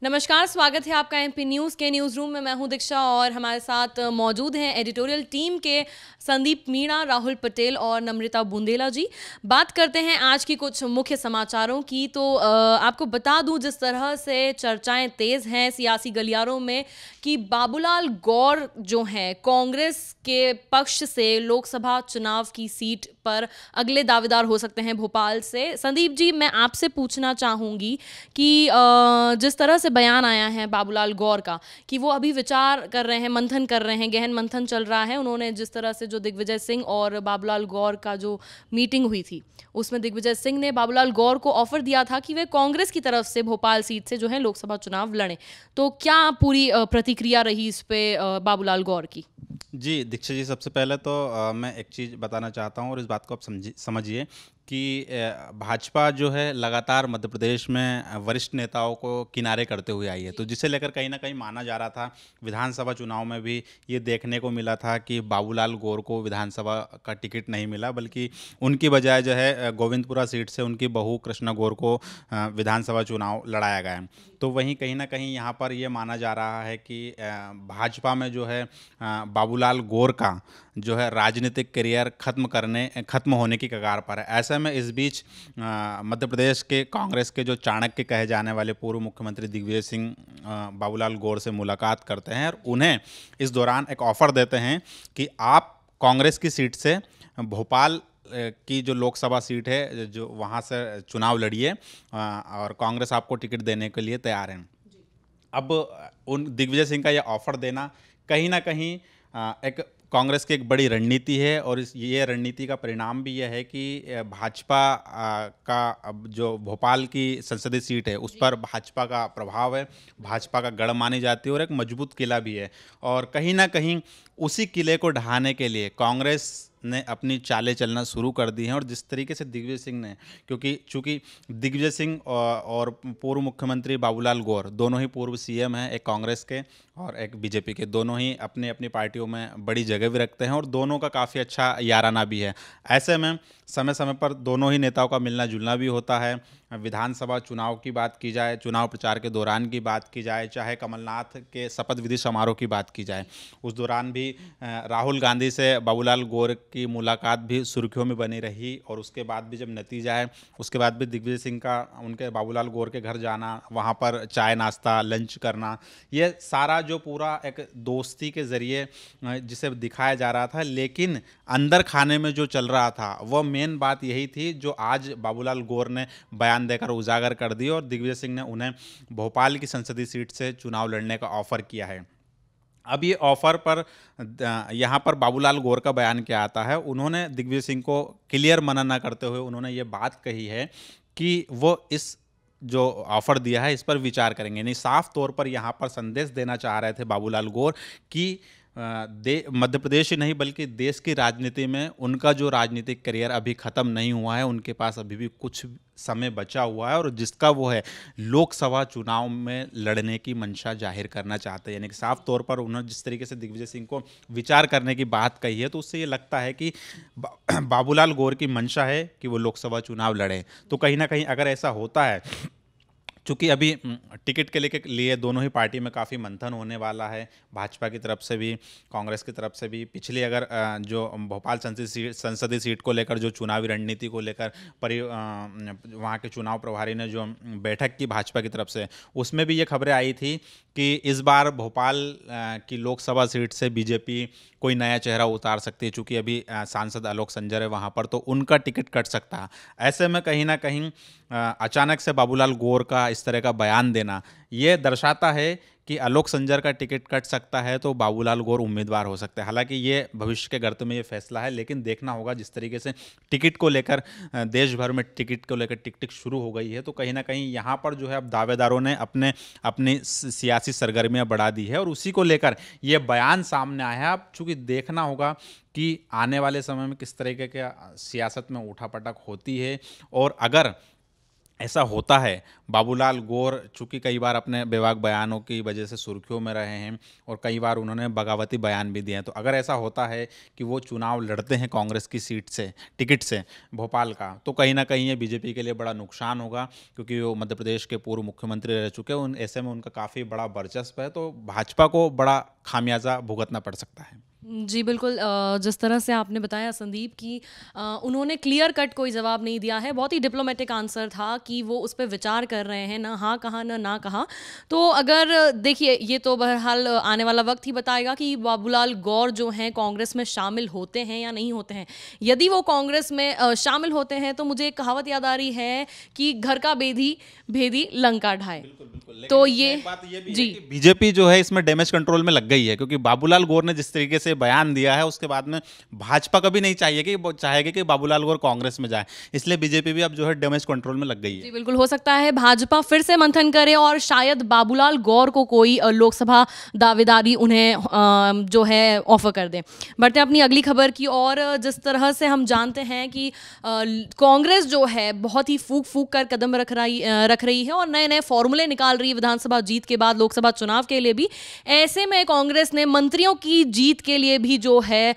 नमस्कार, स्वागत है आपका एमपी न्यूज़ के न्यूज़ रूम में। मैं हूं दीक्षा और हमारे साथ मौजूद हैं एडिटोरियल टीम के संदीप मीणा, राहुल पटेल और नम्रता बुंदेला जी। बात करते हैं आज की कुछ मुख्य समाचारों की। तो आपको बता दूं, जिस तरह से चर्चाएं तेज़ हैं सियासी गलियारों में कि बाबूलाल गौर जो हैं कांग्रेस के पक्ष से लोकसभा चुनाव की सीट पर अगले दावेदार हो सकते हैं भोपाल से। संदीप जी, मैं आपसे पूछना चाहूँगी कि जिस तरह से बयान आया है बाबूलाल गौर का कि वो अभी विचार कर रहे हैं, मंथन कर रहे हैं, गहन मंथन चल रहा है। उन्होंने जिस तरह से जो दिग्विजय सिंह और बाबूलाल गौर का जो मीटिंग हुई थी उसमें दिग्विजय सिंह ने बाबूलाल गौर को ऑफर दिया था कि वे कांग्रेस की तरफ से भोपाल सीट से जो है लोकसभा चुनाव लड़ें। तो क्या पूरी प्रतिक्रिया रही इस पे बाबूलाल गौर की? जी, दीक्षा जी, सबसे पहले तो मैं एक चीज़ बताना चाहता हूँ और इस बात को आप समझिए कि भाजपा जो है लगातार मध्य प्रदेश में वरिष्ठ नेताओं को किनारे करते हुए आई है। तो जिसे लेकर कहीं न कहीं माना जा रहा था, विधानसभा चुनाव में भी ये देखने को मिला था कि बाबूलाल गौर को विधानसभा का टिकट नहीं मिला, बल्कि उनकी बजाय जो है गोविंदपुरा सीट से उनकी बहू कृष्णा गौर को विधानसभा चुनाव लड़ाया गया। तो वहीं कहीं न कहीं यहाँ पर ये माना जा रहा है कि भाजपा में जो है बाबूलाल गौर का जो है राजनीतिक करियर खत्म होने की कगार पर है। ऐसे में इस बीच मध्य प्रदेश के कांग्रेस के जो चाणक्य कहे जाने वाले पूर्व मुख्यमंत्री दिग्विजय सिंह बाबूलाल गौर से मुलाकात करते हैं और उन्हें इस दौरान एक ऑफर देते हैं कि आप कांग्रेस की सीट से भोपाल की जो लोकसभा सीट है जो वहाँ से चुनाव लड़िए और कांग्रेस आपको टिकट देने के लिए तैयार है। अब उन दिग्विजय सिंह का यह ऑफर देना कहीं ना कहीं एक कांग्रेस की एक बड़ी रणनीति है और ये रणनीति का परिणाम भी यह है कि भाजपा का अब जो भोपाल की संसदीय सीट है उस पर भाजपा का प्रभाव है, भाजपा का गढ़ मानी जाती है और एक मजबूत किला भी है। और कहीं ना कहीं उसी किले को ढहाने के लिए कांग्रेस ने अपनी चालें चलना शुरू कर दी हैं। और जिस तरीके से दिग्विजय सिंह ने, क्योंकि चूंकि दिग्विजय सिंह और पूर्व मुख्यमंत्री बाबूलाल गौर दोनों ही पूर्व सीएम हैं, एक कांग्रेस के और एक बीजेपी के, दोनों ही अपनी अपनी पार्टियों में बड़ी जगह भी रखते हैं और दोनों का काफ़ी अच्छा याराना भी है। ऐसे में समय समय पर दोनों ही नेताओं का मिलना जुलना भी होता है। विधानसभा चुनाव की बात की जाए, चुनाव प्रचार के दौरान की बात की जाए, चाहे कमलनाथ के शपथ विधि समारोह की बात की जाए, उस दौरान भी राहुल गांधी से बाबूलाल गौर की मुलाकात भी सुर्खियों में बनी रही। और उसके बाद भी जब नतीजा है, उसके बाद भी दिग्विजय सिंह का उनके बाबूलाल गौर के घर जाना, वहाँ पर चाय नाश्ता लंच करना, ये सारा जो पूरा एक दोस्ती के ज़रिए जिसे दिखाया जा रहा था, लेकिन अंदर खाने में जो चल रहा था वह मेन बात यही थी जो आज बाबूलाल गौर ने बयान देकर उजागर कर दी और दिग्विजय सिंह ने उन्हें भोपाल की संसदीय सीट से चुनाव लड़ने का ऑफर किया है। अब ये ऑफर पर यहाँ पर बाबूलाल गौर का बयान क्या आता है, उन्होंने दिग्विजय सिंह को क्लियर मना ना करते हुए उन्होंने ये बात कही है कि वो इस जो ऑफर दिया है इस पर विचार करेंगे। नहीं, साफ तौर पर यहाँ पर संदेश देना चाह रहे थे बाबूलाल गौर कि मध्य प्रदेश ही नहीं बल्कि देश की राजनीति में उनका जो राजनीतिक करियर अभी ख़त्म नहीं हुआ है, उनके पास अभी भी कुछ समय बचा हुआ है और जिसका वो है लोकसभा चुनाव में लड़ने की मंशा जाहिर करना चाहते हैं। यानी कि साफ तौर पर उन्होंने जिस तरीके से दिग्विजय सिंह को विचार करने की बात कही है, तो उससे ये लगता है कि बाबूलाल गौर की मंशा है कि वो लोकसभा चुनाव लड़े। तो कहीं ना कहीं अगर ऐसा होता है, चूँकि अभी टिकट के लिए दोनों ही पार्टी में काफ़ी मंथन होने वाला है, भाजपा की तरफ से भी कांग्रेस की तरफ से भी। पिछली अगर जो भोपाल संसदीय सीट को लेकर जो चुनावी रणनीति को लेकर वहाँ के चुनाव प्रभारी ने जो बैठक की भाजपा की तरफ से, उसमें भी ये खबरें आई थी कि इस बार भोपाल की लोकसभा सीट से बीजेपी कोई नया चेहरा उतार सकती है। चूँकि अभी सांसद आलोक संजर है वहाँ पर, तो उनका टिकट कट सकता है। ऐसे में कहीं ना कहीं अचानक से बाबूलाल गौर का इस तरह का बयान देना ये दर्शाता है कि आलोक संजर का टिकट कट सकता है तो बाबूलाल गौर उम्मीदवार हो सकते हैं। हालांकि ये भविष्य के गर्त में ये फैसला है, लेकिन देखना होगा जिस तरीके से टिकट को लेकर देश भर में टिकट को लेकर टिक शुरू हो गई है, तो कहीं ना कहीं यहाँ पर जो है अब दावेदारों ने अपनी सियासी सरगर्मियाँ बढ़ा दी है और उसी को लेकर ये बयान सामने आया है। अब चूँकि देखना होगा कि आने वाले समय में किस तरीके के सियासत में उठापटक होती है और अगर ऐसा होता है। बाबूलाल गौर चूँकि कई बार अपने बेबाक बयानों की वजह से सुर्खियों में रहे हैं और कई बार उन्होंने बगावती बयान भी दिए हैं। तो अगर ऐसा होता है कि वो चुनाव लड़ते हैं कांग्रेस की सीट से, टिकट से भोपाल का, तो कहीं न कहीं ये बीजेपी के लिए बड़ा नुकसान होगा, क्योंकि वो मध्य प्रदेश के पूर्व मुख्यमंत्री रह चुके हैं। उन ऐसे में उनका काफ़ी बड़ा वर्चस्व है, तो भाजपा को बड़ा खामियाजा भुगतना पड़ सकता है। जी, बिल्कुल जिस तरह से आपने बताया संदीप कि उन्होंने क्लियर कट कोई जवाब नहीं दिया है, बहुत ही डिप्लोमेटिक आंसर था कि वो उस पे विचार कर रहे हैं, ना हाँ कहा ना कहा। तो अगर देखिए ये तो बहरहाल आने वाला वक्त ही बताएगा कि बाबूलाल गौर जो हैं कांग्रेस में शामिल होते हैं या नहीं होते हैं। यदि वो कांग्रेस में शामिल होते हैं तो मुझे एक कहावत याद आ रही है कि घर का भेदी लंका ढाए। बिल्कुल, तो लेकिन ये इसमें एक बात ये भी है जी कि बीजेपी जो है इसमें डैमेज कंट्रोल में लग गई है, क्योंकि बाबूलाल गौर ने जिस तरीके से बयान दिया है उसके बाद में भाजपा कभी नहीं चाहिए कि वो चाहेगी कि बाबूलाल गौर कांग्रेस में जाए, इसलिए बीजेपी भी अब जो है डैमेज कंट्रोल में लग गई है। जी बिल्कुल, हो सकता है भाजपा फिर से मंथन करे और शायद बाबूलाल गौर को कोई लोकसभा दावेदारी उन्हें जो है ऑफर कर दे। बढ़ते हैं अपनी अगली खबर की और जिस तरह से हम जानते हैं कि कांग्रेस जो है बहुत ही फूक फूक कर कदम रख रही है और नए नए फॉर्मूले निकाल रही है विधानसभा जीत के बाद लोकसभा चुनाव के लिए भी। ऐसे में कांग्रेस ने मंत्रियों की जीत के लिए भी जो है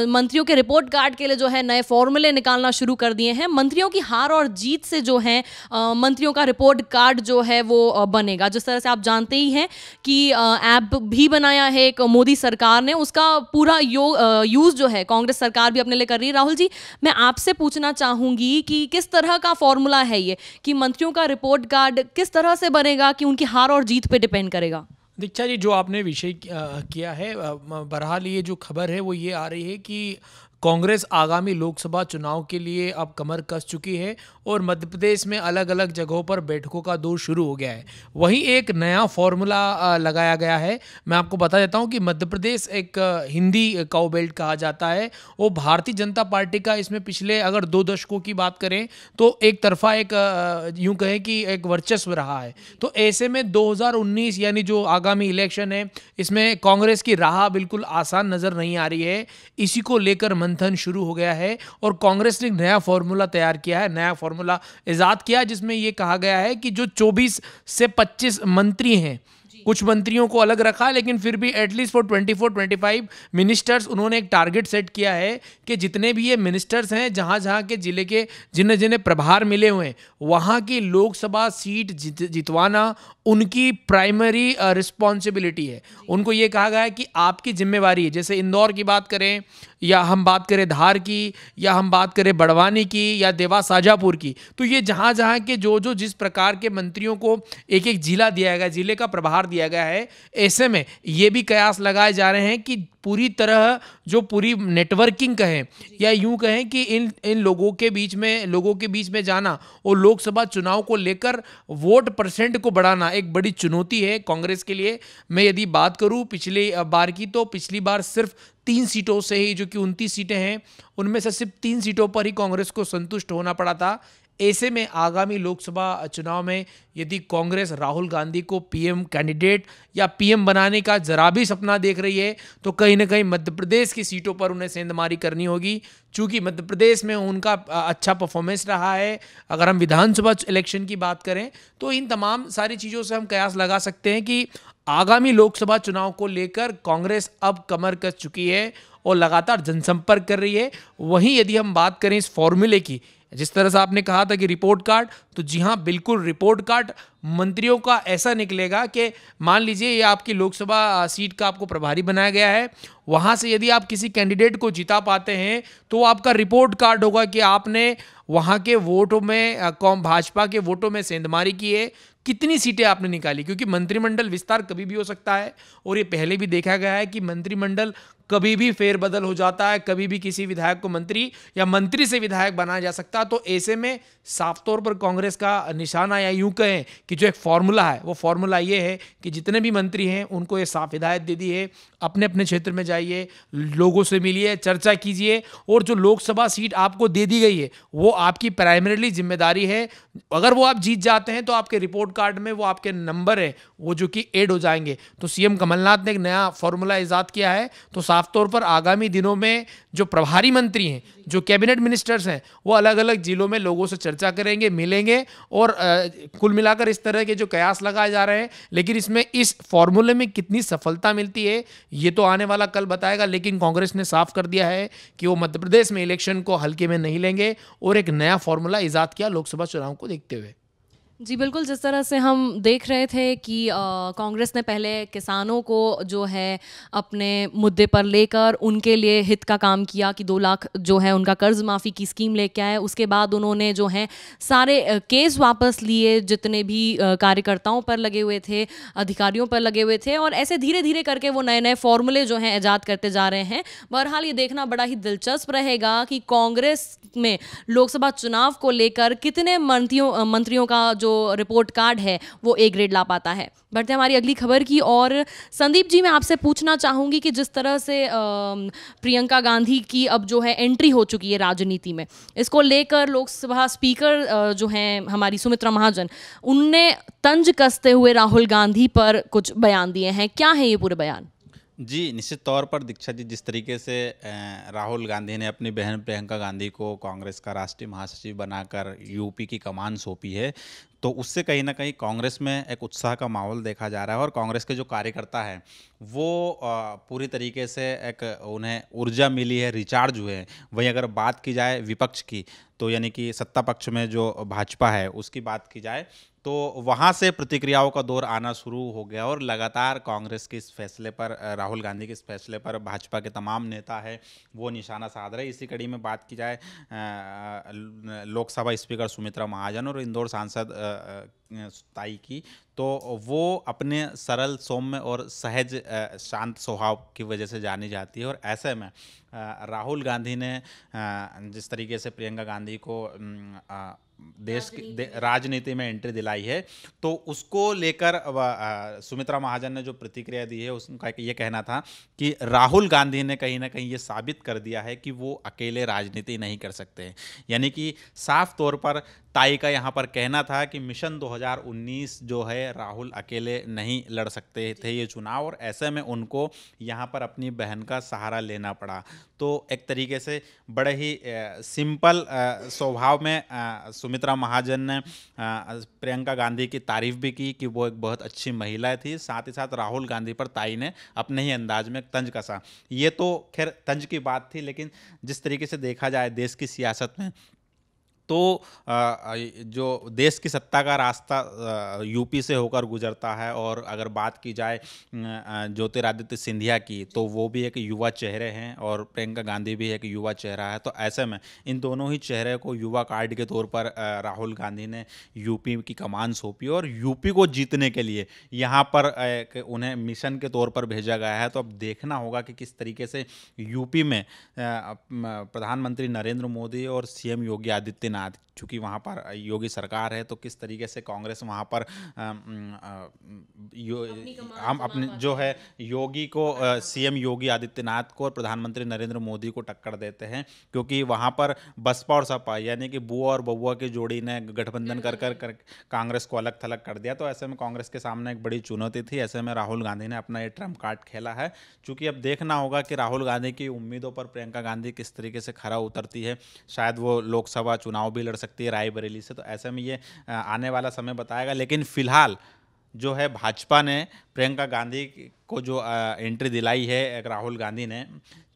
मंत्रियों के रिपोर्ट कार्ड के लिए जो है नए फॉर्मूले निकालना शुरू कर दिए हैं। मंत्रियों की हार और जीत से जो है मंत्रियों का रिपोर्ट कार्ड जो है वो बनेगा। जिस तरह से आप जानते ही हैं कि ऐप भी बनाया है एक मोदी सरकार ने, उसका पूरा यूज जो है कांग्रेस सरकार भी अपने लिए कर रही है। राहुल जी, मैं आपसे पूछना चाहूंगी कि किस तरह का फॉर्मूला है ये कि मंत्रियों का रिपोर्ट कार्ड किस तरह से बनेगा कि उनकी हार और जीत पे डिपेंड करेगा? दीक्षा जी, जो आपने विषय किया है, बहरहाल ये जो खबर है वो ये आ रही है कि कांग्रेस आगामी लोकसभा चुनाव के लिए अब कमर कस चुकी है और मध्य प्रदेश में अलग अलग जगहों पर बैठकों का दौर शुरू हो गया है। वहीं एक नया फॉर्मूला लगाया गया है। मैं आपको बता देता हूं कि मध्य प्रदेश एक हिंदी काउ बेल्ट कहा जाता है। वो भारतीय जनता पार्टी का इसमें पिछले अगर 2 दशकों की बात करें तो एक तरफा एक यूं कहें कि एक वर्चस्व रहा है। तो ऐसे में 2019 यानी जो आगामी इलेक्शन है, इसमें कांग्रेस की राह बिल्कुल आसान नज़र नहीं आ रही है। इसी को लेकर मंथन शुरू हो गया है और कांग्रेस ने नया फॉर्मूला तैयार किया है, नया फॉर्मूला इजाद किया, जिसमें यह कहा गया है कि जो 24 से 25 मंत्री हैं, कुछ मंत्रियों को अलग रखा, लेकिन फिर भी एटलीस्ट फॉर 24-25 मिनिस्टर्स उन्होंने एक टारगेट सेट किया है कि जितने भी ये मिनिस्टर्स हैं, जहां जहां के जिले के जिन्हें जिन्हें प्रभार मिले हुए हैं, वहां की लोकसभा सीट जितवाना उनकी प्राइमरी रिस्पॉन्सिबिलिटी है। उनको ये कहा गया है कि आपकी जिम्मेवारी है। जैसे इंदौर की बात करें या हम बात करें धार की या हम बात करें बड़वानी की या देवा शाजापुर की, तो ये जहाँ जहाँ के जो जिस प्रकार के मंत्रियों को एक एक जिला दिया गया, जिले का प्रभार दिया गया है, ऐसे में ये भी कयास लगाए जा रहे हैं कि पूरी तरह जो पूरी नेटवर्किंग कहें या यूं कहें कि इन लोगों के बीच में जाना और लोकसभा चुनाव को लेकर वोट परसेंट को बढ़ाना एक बड़ी चुनौती है कांग्रेस के लिए। मैं यदि बात करूं पिछली बार की, तो पिछली बार सिर्फ 3 सीटों से ही, जो कि 29 सीटें हैं, उनमें से सिर्फ 3 सीटों पर ही कांग्रेस को संतुष्ट होना पड़ा था। ऐसे में आगामी लोकसभा चुनाव में यदि कांग्रेस राहुल गांधी को पीएम कैंडिडेट या पीएम बनाने का जरा भी सपना देख रही है, तो कहीं ना कहीं मध्य प्रदेश की सीटों पर उन्हें सेंधमारी करनी होगी। चूंकि मध्य प्रदेश में उनका अच्छा परफॉर्मेंस रहा है। अगर हम विधानसभा इलेक्शन की बात करें तो इन तमाम सारी चीज़ों से हम कयास लगा सकते हैं कि आगामी लोकसभा चुनाव को लेकर कांग्रेस अब कमर कस चुकी है और लगातार जनसंपर्क कर रही है। वहीं यदि हम बात करें इस फॉर्मूले की, जिस तरह से आपने कहा था कि रिपोर्ट कार्ड, तो जी हाँ, बिल्कुल रिपोर्ट कार्ड मंत्रियों का ऐसा निकलेगा कि मान लीजिए ये आपकी लोकसभा सीट का आपको प्रभारी बनाया गया है, वहाँ से यदि आप किसी कैंडिडेट को जिता पाते हैं तो आपका रिपोर्ट कार्ड होगा कि आपने वहाँ के वोटों में भाजपा के वोटों में सेंधमारी की है, कितनी सीटें आपने निकाली। क्योंकि मंत्रिमंडल विस्तार कभी भी हो सकता है और ये पहले भी देखा गया है कि मंत्रिमंडल कभी भी फेरबदल हो जाता है, कभी भी किसी विधायक को मंत्री या मंत्री से विधायक बनाया जा सकता है। तो ऐसे में साफ तौर पर कांग्रेस का निशाना, या यूं कहें कि जो एक फॉर्मूला है, वो फॉर्मूला ये है कि जितने भी मंत्री हैं उनको ये साफ हिदायत दे दी है, अपने अपने क्षेत्र में जाइए, लोगों से मिलिए, चर्चा कीजिए, और जो लोकसभा सीट आपको दे दी गई है वो आपकी प्राइमरीली जिम्मेदारी है। अगर वो आप जीत जाते हैं तो आपके रिपोर्ट कार्ड में वो आपके नंबर है वो जो कि ऐड हो जाएंगे। तो सीएम कमलनाथ ने एक नया फॉर्मूला इजाद किया है। तो साफ तौर पर आगामी दिनों में जो प्रभारी मंत्री हैं, जो कैबिनेट मिनिस्टर्स हैं, वो अलग अलग जिलों में लोगों से चर्चा करेंगे, मिलेंगे और कुल मिलाकर इस तरह के जो कयास लगाए जा रहे हैं। लेकिन इसमें इस फॉर्मूले में कितनी सफलता मिलती है ये तो आने वाला कल बताएगा। लेकिन कांग्रेस ने साफ कर दिया है कि वो मध्य प्रदेश में इलेक्शन को हल्के में नहीं लेंगे और एक नया फॉर्मूला ईजाद किया लोकसभा चुनाव को देखते हुए। जी बिल्कुल, जिस तरह से हम देख रहे थे कि कांग्रेस ने पहले किसानों को जो है अपने मुद्दे पर लेकर उनके लिए हित का काम किया कि 2 लाख जो है उनका कर्ज माफ़ी की स्कीम लेके आए। उसके बाद उन्होंने जो है सारे केस वापस लिए जितने भी कार्यकर्ताओं पर लगे हुए थे, अधिकारियों पर लगे हुए थे, और ऐसे धीरे धीरे करके वो नए नए फॉर्मूले जो हैं ईजाद करते जा रहे हैं। बहरहाल ये देखना बड़ा ही दिलचस्प रहेगा कि कांग्रेस में लोकसभा चुनाव को लेकर कितने मंत्रियों का जो रिपोर्ट कार्ड है वो A ग्रेड ला पाता है। बढ़ते हमारी अगली खबर की और संदीप जी, मैं आपसे पूछना चाहूँगी कि जिस तरह से प्रियंका गांधी की अब जो है एंट्री हो चुकी है राजनीति में, इसको लेकर लोकसभा स्पीकर जो हैं हमारी सुमित्रा महाजन, उनने तंज कसते हुए राहुल गांधी पर कुछ बयान दिए हैं। क्या है ये पूरे बयान? जी, निश्चित तौर पर दीक्षा जी, जिस तरीके से राहुल गांधी ने अपनी बहन प्रियंका गांधी को कांग्रेस का राष्ट्रीय महासचिव बनाकर यूपी की कमान सौंपी है, तो उससे कहीं ना कहीं कांग्रेस में एक उत्साह का माहौल देखा जा रहा है और कांग्रेस के जो कार्यकर्ता हैं वो पूरी तरीके से एक उन्हें ऊर्जा मिली है, रिचार्ज हुए हैं। वहीं अगर बात की जाए विपक्ष की, तो यानी कि सत्ता पक्ष में जो भाजपा है उसकी बात की जाए, तो वहाँ से प्रतिक्रियाओं का दौर आना शुरू हो गया और लगातार कांग्रेस के इस फैसले पर, राहुल गांधी के इस फैसले पर भाजपा के तमाम नेता है वो निशाना साध रहे। इसी कड़ी में बात की जाए लोकसभा स्पीकर सुमित्रा महाजन और इंदौर सांसद ताई की, तो वो अपने सरल, सौम्य और सहज शांत स्वभाव की वजह से जानी जाती है। और ऐसे में राहुल गांधी ने जिस तरीके से प्रियंका गांधी को देश की राजनीति में एंट्री दिलाई है, तो उसको लेकर सुमित्रा महाजन ने जो प्रतिक्रिया दी है उसका ये कहना था कि राहुल गांधी ने कहीं ना कहीं ये साबित कर दिया है कि वो अकेले राजनीति नहीं कर सकते। यानी कि साफ तौर पर ताई का यहाँ पर कहना था कि मिशन 2019 जो है राहुल अकेले नहीं लड़ सकते थे ये चुनाव, और ऐसे में उनको यहाँ पर अपनी बहन का सहारा लेना पड़ा। तो एक तरीके से बड़े ही सिंपल स्वभाव में सुमित्रा महाजन ने प्रियंका गांधी की तारीफ भी की कि वो एक बहुत अच्छी महिला थी। साथ ही साथ राहुल गांधी पर ताई ने अपने ही अंदाज में तंज कसा। ये तो खैर तंज की बात थी, लेकिन जिस तरीके से देखा जाए देश की सियासत में, तो जो देश की सत्ता का रास्ता यूपी से होकर गुजरता है, और अगर बात की जाए ज्योतिरादित्य सिंधिया की, तो वो भी एक युवा चेहरे हैं और प्रियंका गांधी भी एक युवा चेहरा है। तो ऐसे में इन दोनों ही चेहरे को युवा कार्ड के तौर पर राहुल गांधी ने यूपी की कमान सौंपी और यूपी को जीतने के लिए यहाँ पर उन्हें मिशन के तौर पर भेजा गया है। तो अब देखना होगा कि किस तरीके से यूपी में प्रधानमंत्री नरेंद्र मोदी और सीएम योगी आदित्यनाथ, चूँकि वहाँ पर योगी सरकार है, तो किस तरीके से कांग्रेस वहाँ पर हम अपने जो है योगी को, सीएम योगी आदित्यनाथ को और प्रधानमंत्री नरेंद्र मोदी को टक्कर देते हैं, क्योंकि वहाँ पर बसपा और सपा यानी कि बुआ और बबुआ की जोड़ी ने गठबंधन कर कांग्रेस को अलग थलग कर दिया। तो ऐसे में कांग्रेस के सामने एक बड़ी चुनौती थी। ऐसे में राहुल गांधी ने अपना ये ट्रम्प कार्ड खेला है। चूँकि अब देखना होगा कि राहुल गांधी की उम्मीदों पर प्रियंका गांधी किस तरीके से खरा उतरती है। शायद वो लोकसभा चुनाव भी लड़ सकती है रायबरेली से, तो ऐसे में ये आने वाला समय बताएगा। लेकिन फिलहाल जो है भाजपा ने प्रियंका गांधी को जो एंट्री दिलाई है राहुल गांधी ने,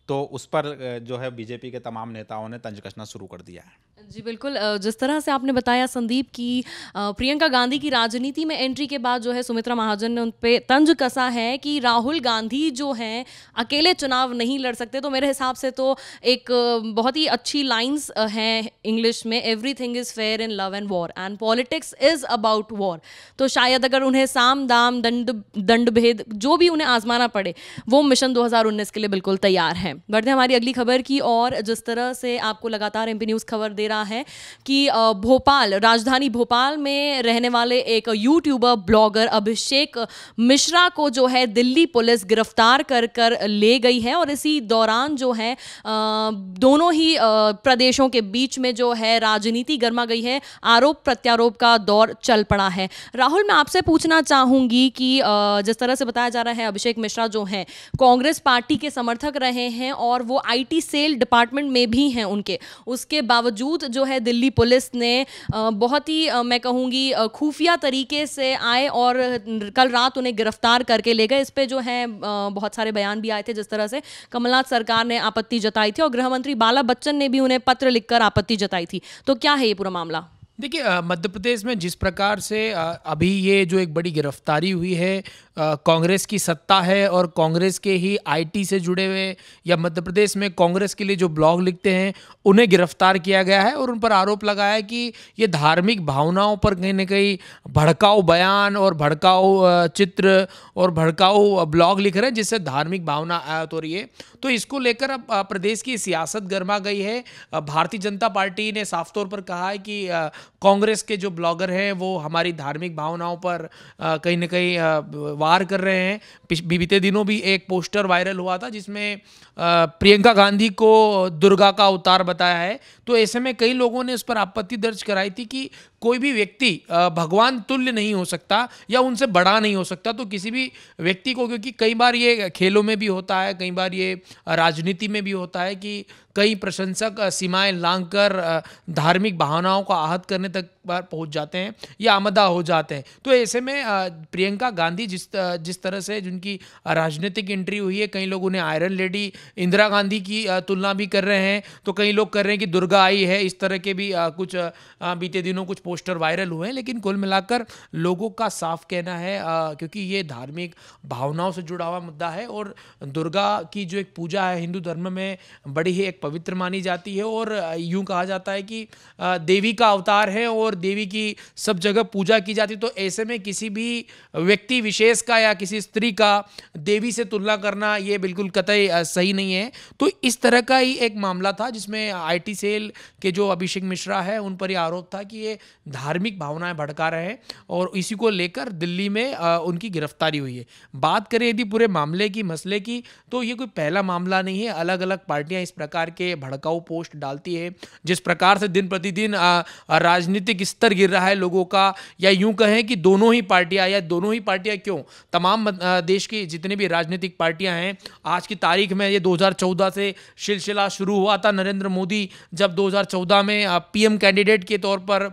तो उस पर जो है बीजेपी के तमाम नेताओं ने तंज कसना शुरू कर दिया है। जी बिल्कुल, जिस तरह से आपने बताया संदीप की प्रियंका गांधी की राजनीति में एंट्री के बाद जो है सुमित्रा महाजन ने उन पे तंज कसा है कि राहुल गांधी जो हैं अकेले चुनाव नहीं लड़ सकते। तो मेरे हिसाब से तो एक बहुत ही अच्छी लाइंस हैं इंग्लिश में, everything is fair in love and war and politics is about war. तो शायद अगर उन्हें साम दाम दंड भेद जो भी उन्हें आजमाना पड़े, वो मिशन 2019 के लिए बिल्कुल तैयार हैं। बढ़ते हमारी अगली खबर की और जिस तरह से आपको लगातार एमपी न्यूज़ खबर दे रहा रहा है कि भोपाल, राजधानी भोपाल में रहने वाले एक यूट्यूबर ब्लॉगर अभिषेक मिश्रा को जो है दिल्ली पुलिस गिरफ्तार कर ले गई है। और इसी दौरान जो है दोनों ही प्रदेशों के बीच में जो है राजनीति गर्मा गई है, आरोप प्रत्यारोप का दौर चल पड़ा है। राहुल, मैं आपसे पूछना चाहूंगी कि जिस तरह से बताया जा रहा है अभिषेक मिश्रा जो हैं कांग्रेस पार्टी के समर्थक रहे हैं और वो आईटी सेल डिपार्टमेंट में भी हैं उनके, उसके बावजूद जो है दिल्ली पुलिस ने बहुत ही मैं कहूँगी खुफिया तरीके से आए और कल रात उन्हें गिरफ्तार करके ले गए। इस पे जो है बहुत सारे बयान भी आए थे, जिस तरह से कमलनाथ सरकार ने आपत्ति जताई थी और गृह मंत्री बाला बच्चन ने भी उन्हें पत्र लिखकर आपत्ति जताई थी। तो क्या है ये पूरा मामला? देखिए, मध्य प्रदेश में जिस प्रकार से अभी ये जो एक बड़ी गिरफ्तारी हुई है, कांग्रेस की सत्ता है और कांग्रेस के ही आईटी से जुड़े हुए या मध्य प्रदेश में कांग्रेस के लिए जो ब्लॉग लिखते हैं उन्हें गिरफ्तार किया गया है और उन पर आरोप लगाया है कि ये धार्मिक भावनाओं पर कहीं ना कहीं भड़काऊ बयान और भड़काऊ चित्र और भड़काऊ ब्लॉग लिख रहे हैं, जिससे धार्मिक भावना आयत हो रही है। तो इसको लेकर अब प्रदेश की सियासत गर्मा गई है। भारतीय जनता पार्टी ने साफ तौर पर कहा है कि कांग्रेस के जो ब्लॉगर हैं वो हमारी धार्मिक भावनाओं पर कहीं ना कहीं वार कर रहे हैं। बीते दिनों भी एक पोस्टर वायरल हुआ था जिसमें प्रियंका गांधी को दुर्गा का अवतार बताया है। तो ऐसे में कई लोगों ने उस पर आपत्ति दर्ज कराई थी कि कोई भी व्यक्ति भगवान तुल्य नहीं हो सकता या उनसे बड़ा नहीं हो सकता। तो किसी भी व्यक्ति को, क्योंकि कई बार ये खेलों में भी होता है, कई बार ये राजनीति में भी होता है कि कई प्रशंसक सीमाएं लांघकर धार्मिक भावनाओं को आहत करने तक बार पहुंच जाते हैं या आमदा हो जाते हैं। तो ऐसे में प्रियंका गांधी जिस तरह से जिनकी राजनीतिक एंट्री हुई है, कई लोग उन्हें आयरन लेडी इंदिरा गांधी की तुलना भी कर रहे हैं, तो कई लोग कर रहे हैं कि दुर्गा आई है। इस तरह के भी कुछ बीते दिनों कुछ पोस्टर वायरल हुए हैं। लेकिन कुल मिलाकर लोगों का साफ कहना है, क्योंकि ये धार्मिक भावनाओं से जुड़ा हुआ मुद्दा है और दुर्गा की जो एक पूजा है हिंदू धर्म में बड़ी ही एक पवित्र मानी जाती है और यूं कहा जाता है कि देवी का अवतार है और देवी की सब जगह पूजा की जाती है। तो ऐसे में किसी भी व्यक्ति विशेष का या किसी स्त्री का देवी से तुलना करना ये बिल्कुल कतई सही नहीं है। तो इस तरह का ही एक मामला था जिसमें आईटी सेल के जो अभिषेक मिश्रा है उन पर यह आरोप था कि ये धार्मिक भावनाएं भड़का रहे हैं और इसी को लेकर दिल्ली में उनकी गिरफ्तारी हुई है। बात करें यदि पूरे मामले की मसले की, तो ये कोई पहला मामला नहीं है। अलग अलग पार्टियां इस प्रकार के भड़काऊ पोस्ट डालती है। जिस प्रकार से दिन प्रतिदिन राजनीतिक स्तर गिर रहा है लोगों का, या यूं कहें कि दोनों ही पार्टियां, या दोनों ही पार्टियां क्यों, तमाम देश की जितनी भी राजनीतिक पार्टियां हैं, आज की तारीख में ये 2014 से सिलसिला शुरू हुआ था। नरेंद्र मोदी जब 2014 में पीएम कैंडिडेट के तौर पर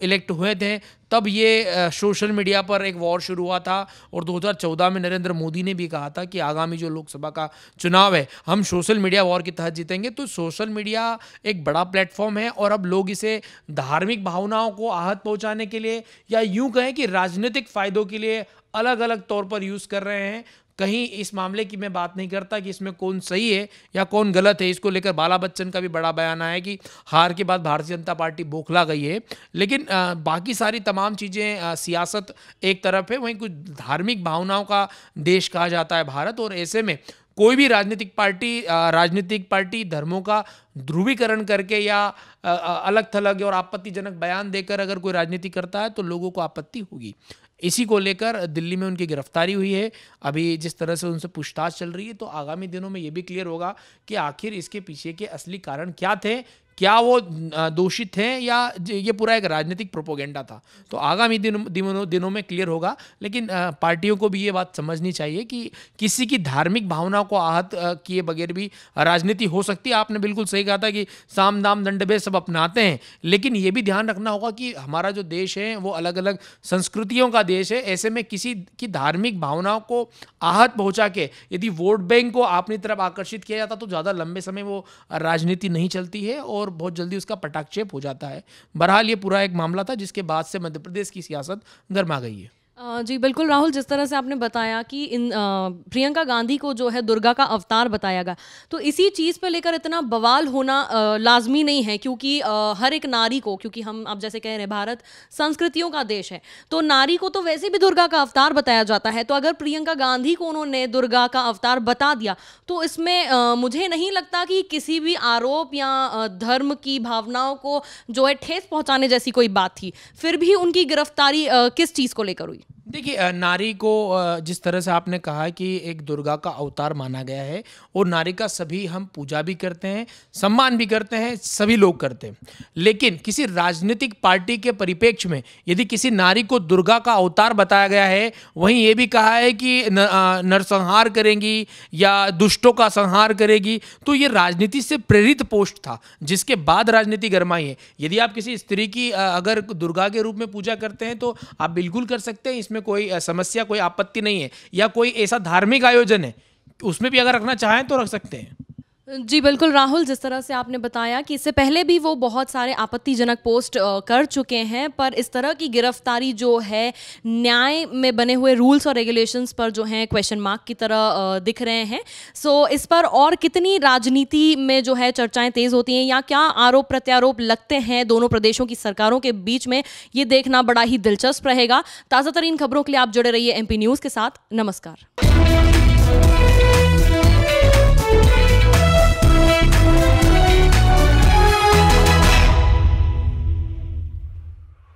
इलेक्ट हुए थे, तब ये सोशल मीडिया पर एक वॉर शुरू हुआ था और 2014 में नरेंद्र मोदी ने भी कहा था कि आगामी जो लोकसभा का चुनाव है हम सोशल मीडिया वॉर के तहत जीतेंगे। तो सोशल मीडिया एक बड़ा प्लेटफॉर्म है और अब लोग इसे धार्मिक भावनाओं को आहत पहुंचाने के लिए या यूं कहें कि राजनीतिक फायदों के लिए अलग अलग तौर पर यूज़ कर रहे हैं। कहीं इस मामले की मैं बात नहीं करता कि इसमें कौन सही है या कौन गलत है। इसको लेकर बाला बच्चन का भी बड़ा बयान आया कि हार के बाद भारतीय जनता पार्टी बौखला गई है। लेकिन बाकी सारी तमाम चीज़ें, सियासत एक तरफ है, वहीं कुछ धार्मिक भावनाओं का देश कहा जाता है भारत। और ऐसे में कोई भी राजनीतिक पार्टी धर्मों का ध्रुवीकरण करके या अलग थलग और आपत्तिजनक बयान देकर अगर कोई राजनीति करता है तो लोगों को आपत्ति होगी। इसी को लेकर दिल्ली में उनकी गिरफ्तारी हुई है। अभी जिस तरह से उनसे पूछताछ चल रही है, तो आगामी दिनों में ये भी क्लियर होगा कि आखिर इसके पीछे के असली कारण क्या थे, क्या वो दोषी थे या ये पूरा एक राजनीतिक प्रोपोगेंडा था। तो आगामी दिनों में क्लियर होगा। लेकिन पार्टियों को भी ये बात समझनी चाहिए कि किसी की धार्मिक भावनाओं को आहत किए बगैर भी राजनीति हो सकती है। आपने बिल्कुल सही कहा था कि साम दाम दंड भेद सब अपनाते हैं, लेकिन ये भी ध्यान रखना होगा कि हमारा जो देश है वो अलग अलग संस्कृतियों का देश है। ऐसे में किसी की धार्मिक भावनाओं को आहत पहुँचा के यदि वोट बैंक को अपनी तरफ आकर्षित किया जाता तो ज़्यादा लंबे समय वो राजनीति नहीं चलती है और बहुत जल्दी उसका पटाक्षेप हो जाता है। बहरहाल ये पूरा एक मामला था जिसके बाद से मध्य प्रदेश की सियासत गर्मा गई है। जी बिल्कुल राहुल, जिस तरह से आपने बताया कि प्रियंका गांधी को जो है दुर्गा का अवतार बताया गया, तो इसी चीज़ पे लेकर इतना बवाल होना लाजमी नहीं है, क्योंकि हर एक नारी को, क्योंकि हम आप जैसे कह रहे हैं भारत संस्कृतियों का देश है, तो नारी को तो वैसे भी दुर्गा का अवतार बताया जाता है। तो अगर प्रियंका गांधी को उन्होंने दुर्गा का अवतार बता दिया, तो इसमें मुझे नहीं लगता कि किसी भी आरोप या धर्म की भावनाओं को जो है ठेस पहुंचाने जैसी कोई बात थी। फिर भी उनकी गिरफ्तारी किस चीज़ को लेकर हुई? देखिए, नारी को जिस तरह से आपने कहा कि एक दुर्गा का अवतार माना गया है, और नारी का सभी हम पूजा भी करते हैं, सम्मान भी करते हैं, सभी लोग करते हैं। लेकिन किसी राजनीतिक पार्टी के परिप्रेक्ष्य में यदि किसी नारी को दुर्गा का अवतार बताया गया है, वहीं ये भी कहा है कि नरसंहार करेंगी या दुष्टों का संहार करेगी, तो ये राजनीति से प्रेरित पोस्ट था, जिसके बाद राजनीति गरमाई है। यदि आप किसी स्त्री की अगर दुर्गा के रूप में पूजा करते हैं तो आप बिल्कुल कर सकते हैं, इसमें कोई समस्या, कोई आपत्ति नहीं है। या कोई ऐसा धार्मिक आयोजन है, उसमें भी अगर रखना चाहें तो रख सकते हैं। जी बिल्कुल राहुल, जिस तरह से आपने बताया कि इससे पहले भी वो बहुत सारे आपत्तिजनक पोस्ट कर चुके हैं, पर इस तरह की गिरफ्तारी जो है न्याय में बने हुए रूल्स और रेगुलेशंस पर जो हैं क्वेश्चन मार्क की तरह दिख रहे हैं। सो इस पर और कितनी राजनीति में जो है चर्चाएं तेज़ होती हैं, या क्या आरोप प्रत्यारोप लगते हैं दोनों प्रदेशों की सरकारों के बीच में, ये देखना बड़ा ही दिलचस्प रहेगा। ताज़ा तरीन खबरों के लिए आप जुड़े रहिए MP न्यूज़ के साथ। नमस्कार।